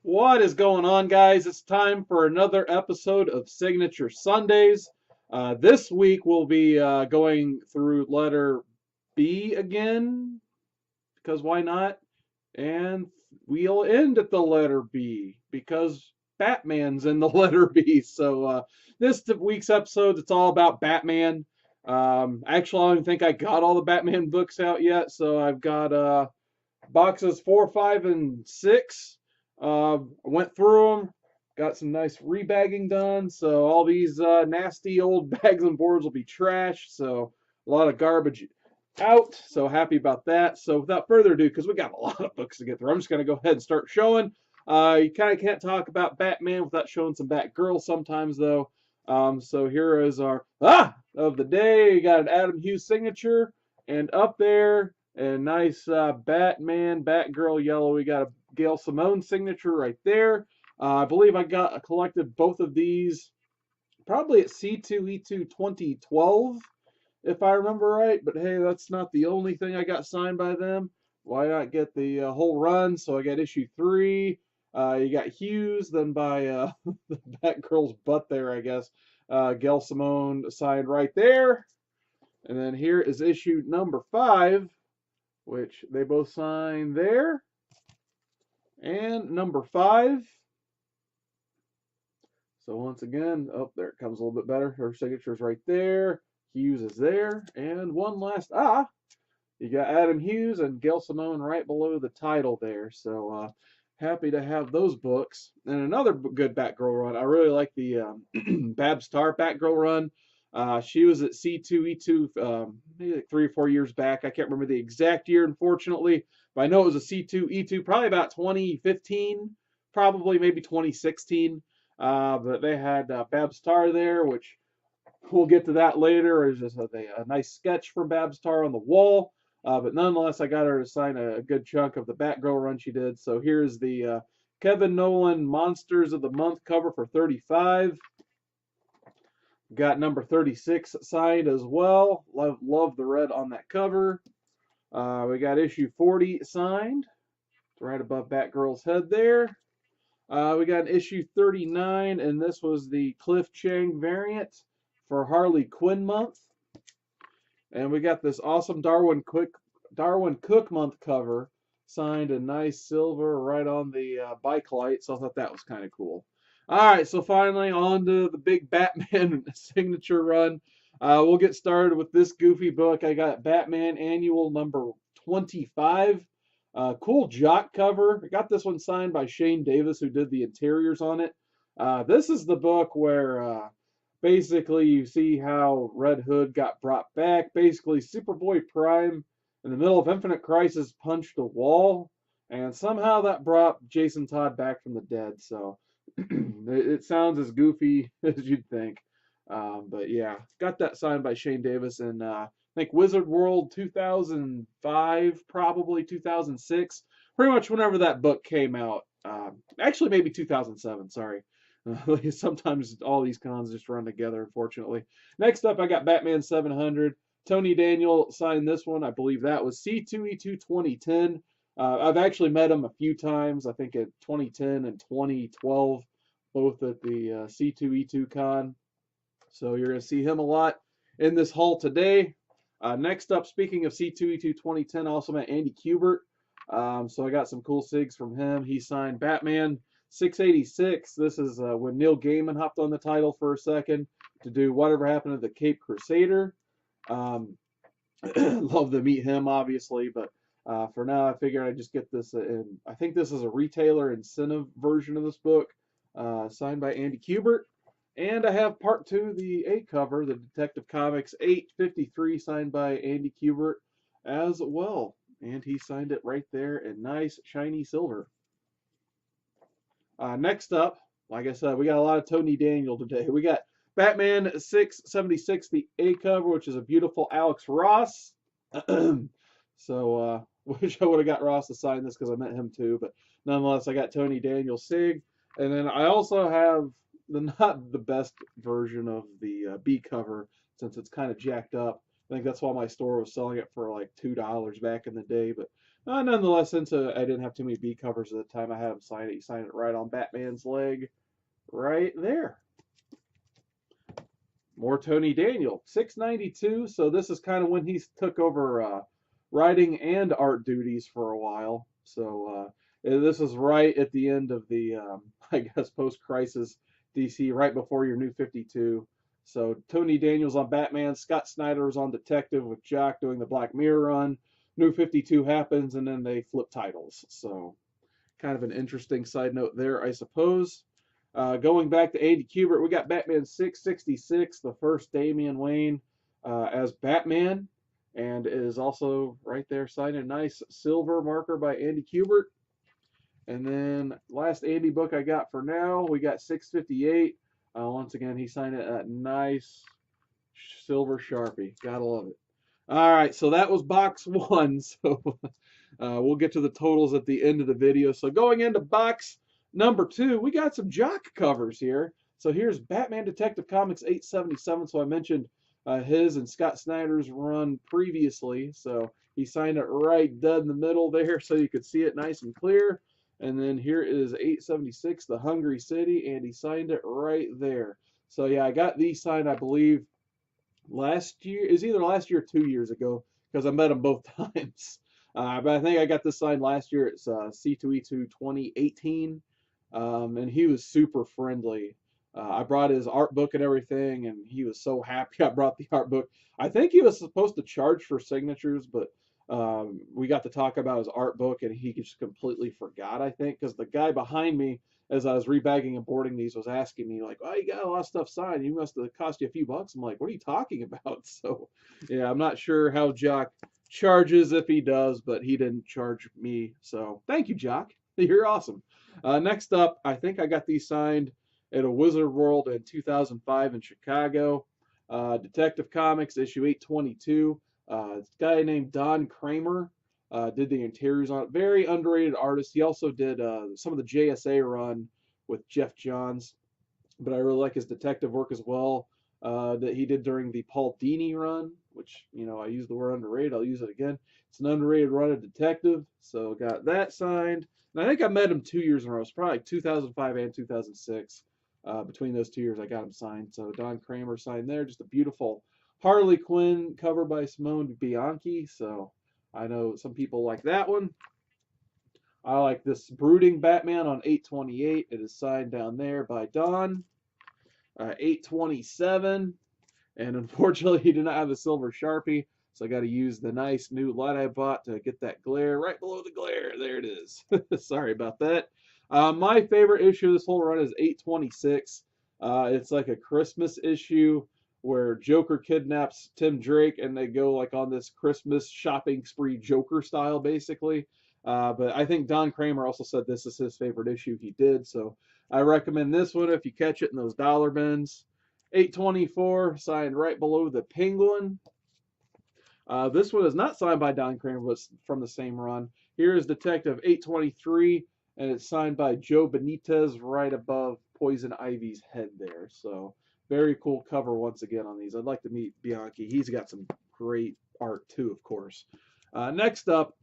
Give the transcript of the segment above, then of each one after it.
What is going on, guys? It's time for another episode of Signature Sundays. This week we'll be going through letter B again, because why not? And we'll end at the letter B, because Batman's in the letter B. So this week's episode, it's all about Batman. Actually, I don't think I got all the Batman books out yet, so I've got boxes 4, 5, and 6. Went through them, got some nice rebagging done. So all these nasty old bags and boards will be trashed. So a lot of garbage out. So happy about that. So without further ado, because we got a lot of books to get through, I'm just going to go ahead and start showing. You kind of can't talk about Batman without showing some Batgirl sometimes, though. So here is our of the day. You got an Adam Hughes signature, and up there, and nice Batman, Batgirl yellow. We got a Gail Simone signature right there. I believe I collected both of these probably at C2E2 2012, if I remember right. But hey, that's not the only thing I got signed by them. Why not get the whole run? So I got issue 3. You got Hughes, then by the Batgirl's butt there, I guess. Gail Simone signed right there. And then here is issue number 5, which they both signed there. And number 5. So once again, oh, there it comes a little bit better. Her signature's right there. Hughes is there. And one last, you got Adam Hughes and Gail Simone right below the title there. So happy to have those books. And another good Batgirl run. I really like the Babs Tarr Batgirl run. She was at C2E2 maybe like 3 or 4 years back. I can't remember the exact year, unfortunately, but I know it was a C2E2, probably about 2015, probably maybe 2016. But they had Babs Tarr there, which we'll get to that later. It's just a nice sketch from Babs Tarr on the wall. But nonetheless, I got her to sign a good chunk of the Batgirl run she did. So here's the Kevin Nolan Monsters of the Month cover for 35. Got number 36 signed as well. Love the red on that cover. We got issue 40 signed, right above Batgirl's head there. We got an issue 39, and this was the Cliff Chang variant for Harley Quinn month. And we got this awesome Darwin Cook month cover, signed in nice silver right on the bike light. So I thought that was kind of cool. All right, so finally on to the big Batman signature run. We'll get started with this goofy book. I got Batman Annual number 25. Cool jock cover. I got this one signed by Shane Davis, who did the interiors on it. This is the book where basically you see how Red Hood got brought back. Basically, Superboy Prime, in the middle of Infinite Crisis, punched a wall, and somehow that brought Jason Todd back from the dead. So it sounds as goofy as you'd think. But yeah, got that signed by Shane Davis in I think Wizard World 2005, probably 2006, pretty much whenever that book came out. Actually, maybe 2007. Sorry. Sometimes all these cons just run together, unfortunately. Next up, I got Batman 700. Tony Daniel signed this one. I believe that was C2E2 2010. I've actually met him a few times. I think at 2010 and 2012, both at the C2E2 con. So you're going to see him a lot in this haul today. Next up, speaking of C2E2 2010, I also met Andy Kubert. So I got some cool sigs from him. He signed Batman 686. This is when Neil Gaiman hopped on the title for a second to do Whatever Happened to the Cape Crusader. Love to meet him, obviously, but for now, I figured I'd just get this in. I think this is a retailer incentive version of this book, signed by Andy Kubert. And I have part 2, the A cover, the Detective Comics 853, signed by Andy Kubert as well. And he signed it right there in nice, shiny silver. Next up, like I said, we got a lot of Tony Daniel today. We got Batman 676, the A cover, which is a beautiful Alex Ross. So, wish I would have got Ross to sign this because I met him too. But nonetheless, I got Tony Daniel Sig. And then I also have not the best version of the B cover since it's kind of jacked up. I think that's why my store was selling it for like $2 back in the day. But Nonetheless, since I didn't have too many B covers at the time, I had him sign it. He signed it right on Batman's leg, right there. More Tony Daniel, 692. So this is kind of when he took over writing and art duties for a while. So this is right at the end of the, I guess, post-crisis DC, right before your New 52. So Tony Daniels on Batman, Scott Snyder was on Detective with Jock doing the Black Mirror run. New 52 happens, and then they flip titles. So kind of an interesting side note there, I suppose. Going back to Andy Kubert, we got Batman 666, the first Damian Wayne as Batman, and it is also right there signed a nice silver marker by Andy Kubert. And then last Andy book I got for now, we got 658. Once again, he signed it at nice silver Sharpie. Gotta love it. All right, so that was box one. So we'll get to the totals at the end of the video. So going into box number two, we got some Jock covers here. So here's Batman Detective Comics 877. So I mentioned his and Scott Snyder's run previously. So he signed it right dead in the middle there so you could see it nice and clear. And then here is 876, The Hungry City, and he signed it right there. So yeah, I got these signed, I believe, last year. Is either last year or 2 years ago, because I met him both times. But I think I got this signed last year. It's C2E2 2018, and he was super friendly. I brought his art book and everything, and he was so happy I brought the art book. I think he was supposed to charge for signatures, but we got to talk about his art book, and he just completely forgot, I think, because the guy behind me, as I was rebagging and boarding these, was asking me, like, oh, you got a lot of stuff signed. You must have cost you a few bucks. I'm like, what are you talking about? So, yeah, I'm not sure how Jock charges, if he does, but he didn't charge me. So, thank you, Jock. You're awesome. Next up, I think I got these signed at a Wizard World in 2005 in Chicago. Detective Comics, issue 822. This guy named Don Kramer did the interiors on it. Very underrated artist. He also did some of the JSA run with Jeff Johns, but I really like his detective work as well that he did during the Paul Dini run, which, you know, I use the word underrated. I'll use it again. It's an underrated run of detective, so got that signed. And I think I met him 2 years in a row. It's probably like 2005 and 2006. Between those 2 years, I got him signed. So Don Kramer signed there. Just a beautiful Harley Quinn cover by Simone Bianchi. So I know some people like that one. I like this Brooding Batman on 828. It is signed down there by Don. 827. And unfortunately, he did not have a silver Sharpie. So I got to use the nice new light I bought to get that glare right below the glare. There it is. Sorry about that. My favorite issue of this whole run is 826. It's like a Christmas issue where Joker kidnaps Tim Drake and they go like on this Christmas shopping spree Joker style, basically. But I think Don Kramer also said this is his favorite issue he did. So I recommend this one if you catch it in those dollar bins. 824, signed right below the Penguin. This one is not signed by Don Kramer, but from the same run. Here is Detective 823, and it's signed by Joe Benitez right above Poison Ivy's head there. So very cool cover once again on these. I'd like to meet Bianchi. He's got some great art too, of course. Next up,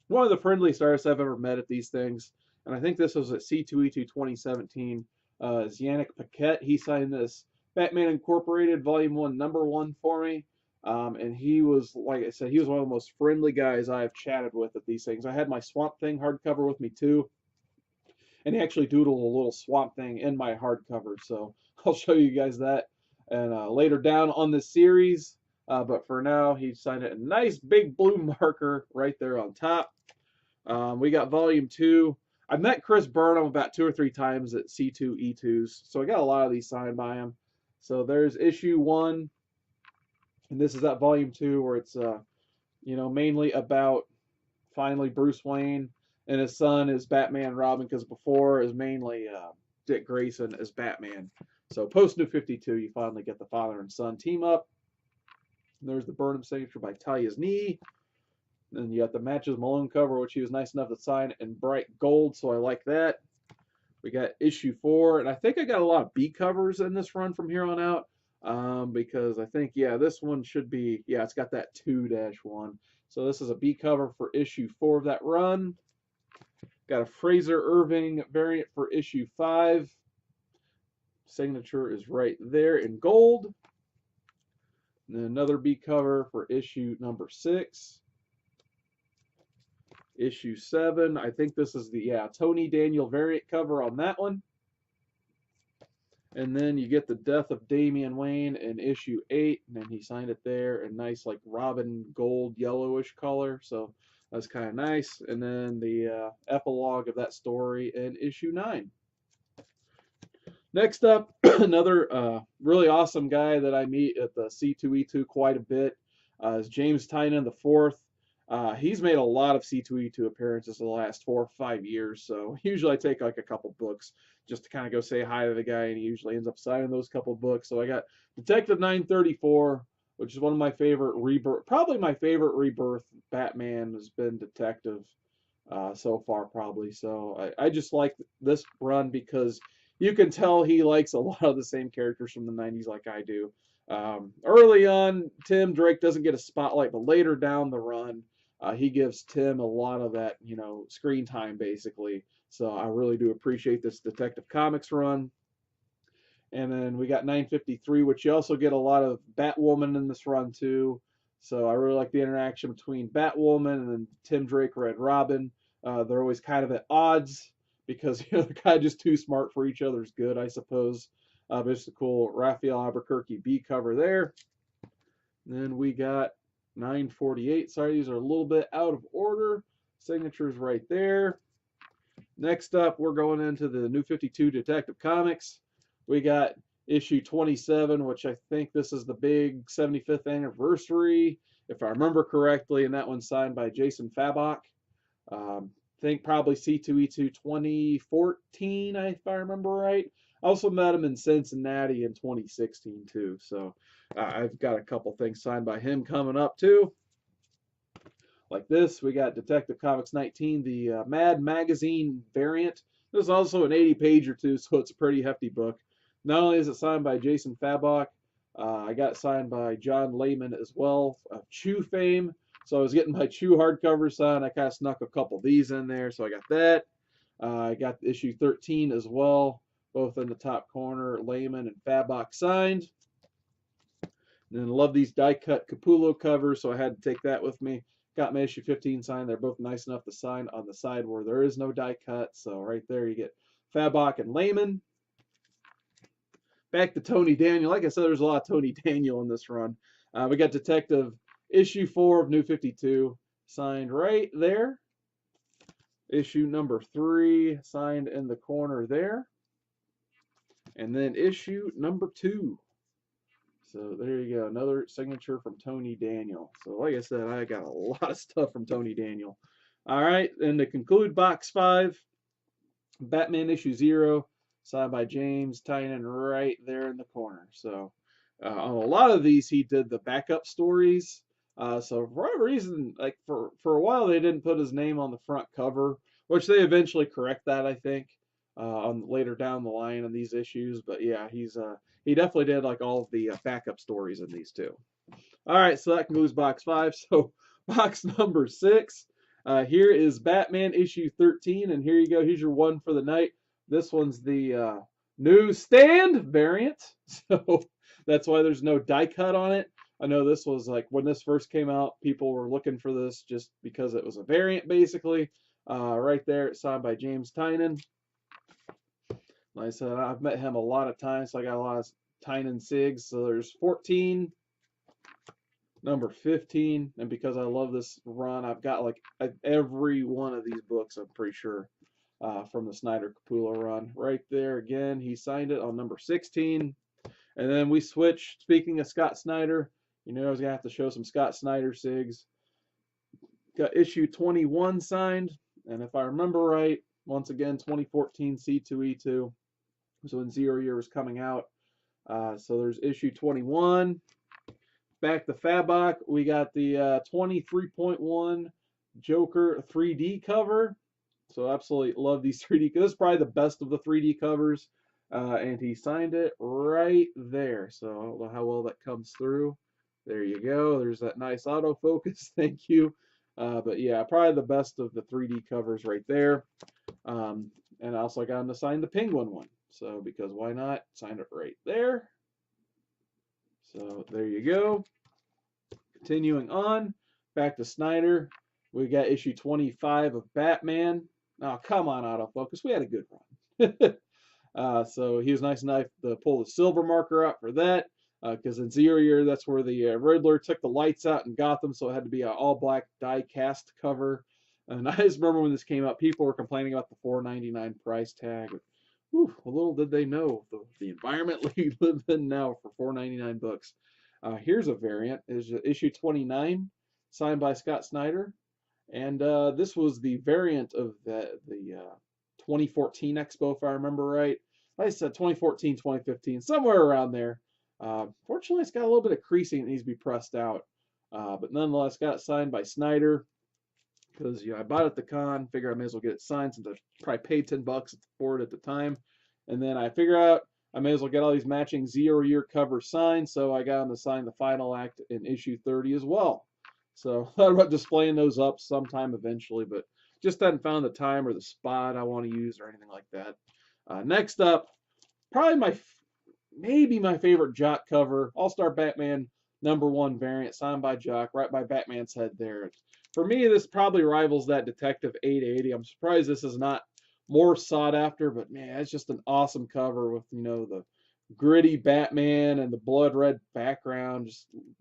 one of the friendliest artists I've ever met at these things, and I think this was at C2E2 2017, is Yannick Paquette. He signed this Batman Incorporated Volume 1, Number 1 for me. And he was, like I said, he was one of the most friendly guys I've chatted with at these things. I had my Swamp Thing hardcover with me too. And he actually doodled a little Swamp Thing in my hardcover. So I'll show you guys that and later down on this series. But for now, he signed it a nice big blue marker right there on top. We got Volume 2. I met Chris Burnham about 2 or 3 times at C2E2s. So I got a lot of these signed by him. So there's issue 1. And this is that Volume 2 where it's, you know, mainly about finally Bruce Wayne and his son is Batman and Robin, because before is mainly Dick Grayson as Batman. So post New 52, you finally get the father and son team up. And there's the Burnham signature by Talia's Knee. Then you got the Matches Malone cover, which he was nice enough to sign in bright gold, so I like that. We got issue 4, and I think I got a lot of B covers in this run from here on out. Because I think, yeah, this one should be, yeah, it's got that 2-1. So this is a B cover for issue 4 of that run. Got a Fraser Irving variant for issue 5. Signature is right there in gold. And then another B cover for issue number 6. Issue 7. I think this is the Tony Daniel variant cover on that one. And then you get the Death of Damian Wayne in issue 8, and then he signed it there in nice like robin gold yellowish color. So that's kind of nice. And then the epilogue of that story in issue 9. Next up, another really awesome guy that I meet at the C2E2 quite a bit is James Tainan IV. He's made a lot of C2E2 appearances in the last 4 or 5 years, so usually I take like a couple books just to kind of go say hi to the guy, and he usually ends up signing those couple books. So I got Detective 934, which is one of my favorite Rebirth, probably my favorite Rebirth Batman has been Detective so far, probably. So I just like this run because you can tell he likes a lot of the same characters from the 90s like I do. Early on, Tim Drake doesn't get a spotlight, but later down the run, he gives Tim a lot of that, screen time, basically. So I really do appreciate this Detective Comics run. And then we got 953, which you also get a lot of Batwoman in this run, too. So I really like the interaction between Batwoman and then Tim Drake, Red Robin. They're always kind of at odds because they're kind of just too smart for each other's good, I suppose. But it's a cool Raphael Albuquerque B cover there. And then we got 948. Sorry, these are a little bit out of order. Signatures right there. Next up, we're going into the New 52 Detective Comics. We got issue 27, which I think this is the big 75th anniversary, if I remember correctly, and that one's signed by Jason Fabok. I think probably C2E2 2014, if I remember right. I also met him in Cincinnati in 2016 too, so I've got a couple things signed by him coming up too. Like this, we got Detective Comics 19, the Mad Magazine variant. This is also an 80-page or two, so it's a pretty hefty book. Not only is it signed by Jason Fabok, I got it signed by John Layman as well, of Chew fame. So I was getting my Chew hardcover signed. I kind of snuck a couple of these in there, so I got that. I got issue 13 as well, both in the top corner, Layman and Fabok signed. And then love these die-cut Capullo covers, so I had to take that with me. Got my issue 15 signed. They're both nice enough to sign on the side where there is no die cut. So right there you get Fabok and Layman. Back to Tony Daniel. Like I said, there's a lot of Tony Daniel in this run. We got Detective issue 4 of New 52 signed right there. Issue number 3 signed in the corner there. And then issue number 2. So there you go, another signature from Tony Daniel. So like I said, I got a lot of stuff from Tony Daniel. All right, and to conclude box 5, Batman issue 0, signed by James Tynion right there in the corner. So on a lot of these, he did the backup stories. So for whatever reason, like for a while, they didn't put his name on the front cover, which they eventually correct that, I think, on later down the line in these issues. But yeah, he definitely did like all of the backup stories in these too. All right, so that concludes box 5. So box number 6. Here is Batman issue 13, and here you go. Here's your one for the night. This one's the newsstand variant, so that's why there's no die cut on it. I know this was like when this first came out, people were looking for this just because it was a variant, basically. Right there, it's signed by James Tynion. Like I said, I've met him a lot of times, so I got a lot of Tainan sigs. So there's 14, number 15, and because I love this run, I've got like every one of these books, I'm pretty sure, from the Snyder Capullo run. Right there again, he signed it on number 16. And then we switched, speaking of Scott Snyder, I was going to have to show some Scott Snyder sigs. Got issue 21 signed, and if I remember right, once again, 2014 C2E2. So when Zero Year was coming out. So there's issue 21. Back to Fabok, we got the 23.1 Joker 3D cover. So absolutely love these 3D. This is probably the best of the 3D covers. And he signed it right there. So I don't know how well that comes through. There you go. There's that nice autofocus. Thank you. But yeah, probably the best of the 3D covers right there. And I also got him to sign the Penguin one. So because why not? Sign it right there. So there you go. Continuing on, back to Snyder. We got issue 25 of Batman. Oh, come on, autofocus. We had a good run. So he was nice enough to pull the silver marker out for that. Because in Zero Year, that's where the Riddler took the lights out in Gotham, so it had to be an all-black die-cast cover. And I just remember when this came out, people were complaining about the $4.99 price tag. Whew, little did they know the environment we live in now for $4.99 books. Here's a variant. Is issue 29, signed by Scott Snyder, and this was the variant of the 2014 Expo, if I remember right. Like I said 2014, 2015, somewhere around there. Fortunately, it's got a little bit of creasing that needs to be pressed out, but nonetheless, got it signed by Snyder because I bought it at the con. Figure I may as well get it signed since I probably paid $10 for it at the time, and then I figure out I may as well get all these matching Zero Year covers signed, so I got him to sign the final act in issue 30 as well. So I thought about displaying those up sometime eventually, but just hadn't found the time or the spot I want to use or anything like that. Next up, probably maybe my favorite Jock cover, All-Star Batman #1 variant, signed by Jock, right by Batman's head there. For me, this probably rivals that Detective 880. I'm surprised this is not more sought after, but man, it's just an awesome cover with, the gritty Batman and the blood red background.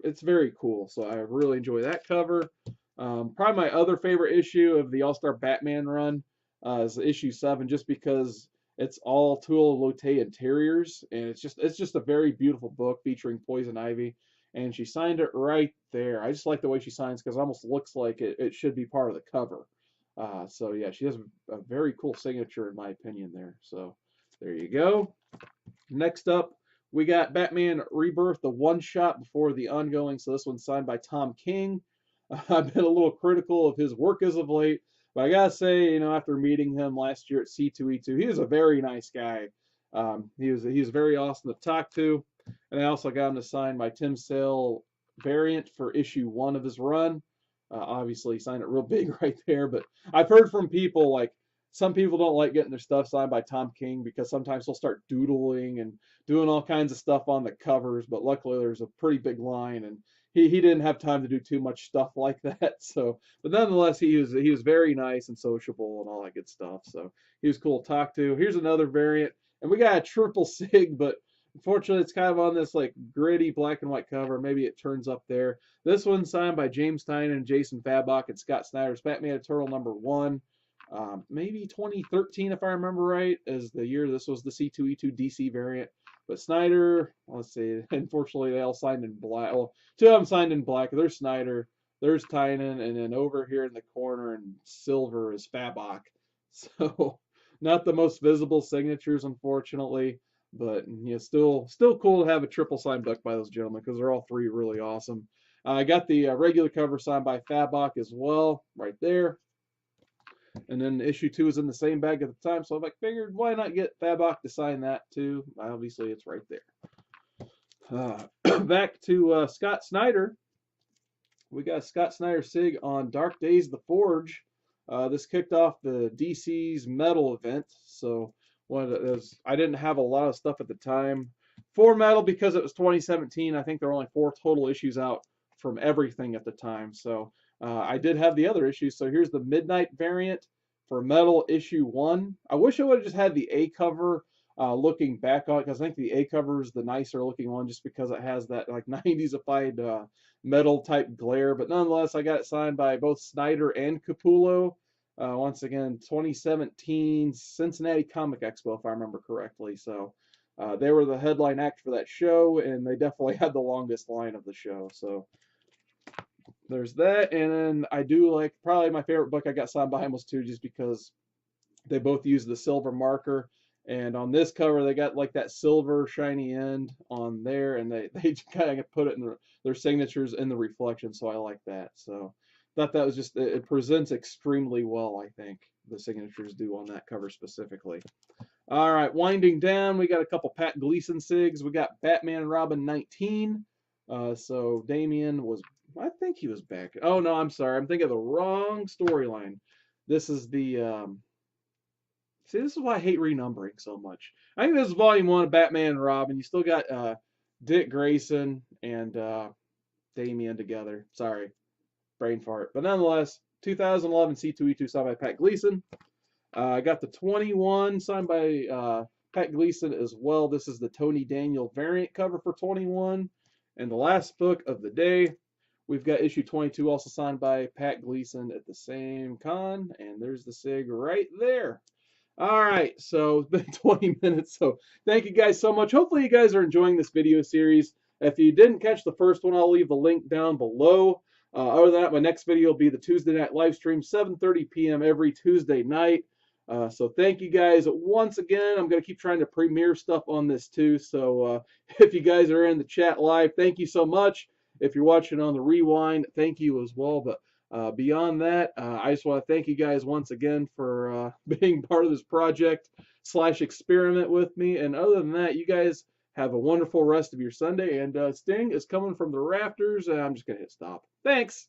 It's very cool. So I really enjoy that cover. Probably my other favorite issue of the All-Star Batman run is issue 7, just because it's all Tulle Lotay interiors, and it's just a very beautiful book featuring Poison Ivy, and she signed it right there. I just like the way she signs because it almost looks like it should be part of the cover. So yeah, she has a very cool signature in my opinion there. So there you go. Next up, we got Batman Rebirth, the one-shot before the Unknowing. So this one's signed by Tom King. I've been a little critical of his work as of late, but I gotta say, after meeting him last year at C2E2, he was a very nice guy. He was very awesome to talk to, and I also got him to sign my Tim Sale variant for issue 1 of his run. Obviously, he signed it real big right there, but I've heard from people like some people don't like getting their stuff signed by Tom King because sometimes he'll start doodling and doing all kinds of stuff on the covers, but luckily there's a pretty big line, and he didn't have time to do too much stuff like that. So, but nonetheless, he was very nice and sociable and all that good stuff. So he was cool to talk to. Here's another variant, and we got a triple sig, but unfortunately, it's kind of on this like gritty black and white cover. Maybe it turns up there. This one's signed by James Tainan and Jason Fabok and Scott Snyder's Batman Eternal #1. Maybe 2013, if I remember right, is the year this was the C2E2 DC variant. But Snyder, let's see, unfortunately they all signed in black. Well, 2 of them signed in black. There's Snyder, there's Tynan, and then over here in the corner in silver is Fabok. So not the most visible signatures, unfortunately, but still cool to have a triple signed book by those gentlemen because they're all 3 really awesome. I got the regular cover signed by Fabok as well, right there. And then issue 2 is in the same bag at the time, so I figured why not get Fabok to sign that too? Obviously, it's right there. Back to Scott Snyder. We got Scott Snyder Sig on Dark Days the Forge. This kicked off the DC's Metal event, so I didn't have a lot of stuff at the time for Metal because it was 2017. I think there were only 4 total issues out from everything at the time, so I did have the other issues. So here's the Midnight variant for Metal issue 1. I wish I would have just had the A cover looking back on it, because I think the A cover is the nicer looking one just because it has that like 90s-ified metal type glare. But nonetheless, I got it signed by both Snyder and Capullo. Once again, 2017 Cincinnati Comic Expo, if I remember correctly. So they were the headline act for that show, and they definitely had the longest line of the show. So there's that, and then I do like, probably my favorite book I got signed by him was 2, just because they both use the silver marker, and on this cover they got like that silver shiny end on there, and they kind of put it in their signatures in the reflection, so I like that. So thought that was just, it presents extremely well, I think the signatures do on that cover specifically. All right, winding down, we got a couple Pat Gleason sigs. We got Batman and Robin #19. So Damian was, I think he was back. Oh no, I'm sorry, I'm thinking of the wrong storyline. This is the see, this is why I hate renumbering so much. I think this is volume 1 of Batman and Robin. You still got Dick Grayson and Damian together. Sorry, brain fart. But nonetheless, 2011 C2E2 signed by Pat Gleason. I got the 21 signed by Pat Gleason as well. This is the Tony Daniel variant cover for 21. And the last book of the day, we've got issue 22 also signed by Pat Gleason at the same con. And there's the SIG right there. All right, so it's been 20 minutes. So thank you guys so much. Hopefully you guys are enjoying this video series. If you didn't catch the first one, I'll leave the link down below. Other than that, my next video will be the Tuesday night live stream, 7:30 p.m. every Tuesday night. So thank you guys once again. I'm going to keep trying to premiere stuff on this too. So if you guys are in the chat live, thank you so much. If you're watching on the rewind, thank you as well. But beyond that, I just want to thank you guys once again for being part of this project / experiment with me. And other than that, you guys have a wonderful rest of your Sunday. And Sting is coming from the rafters. And I'm just going to hit stop. Thanks.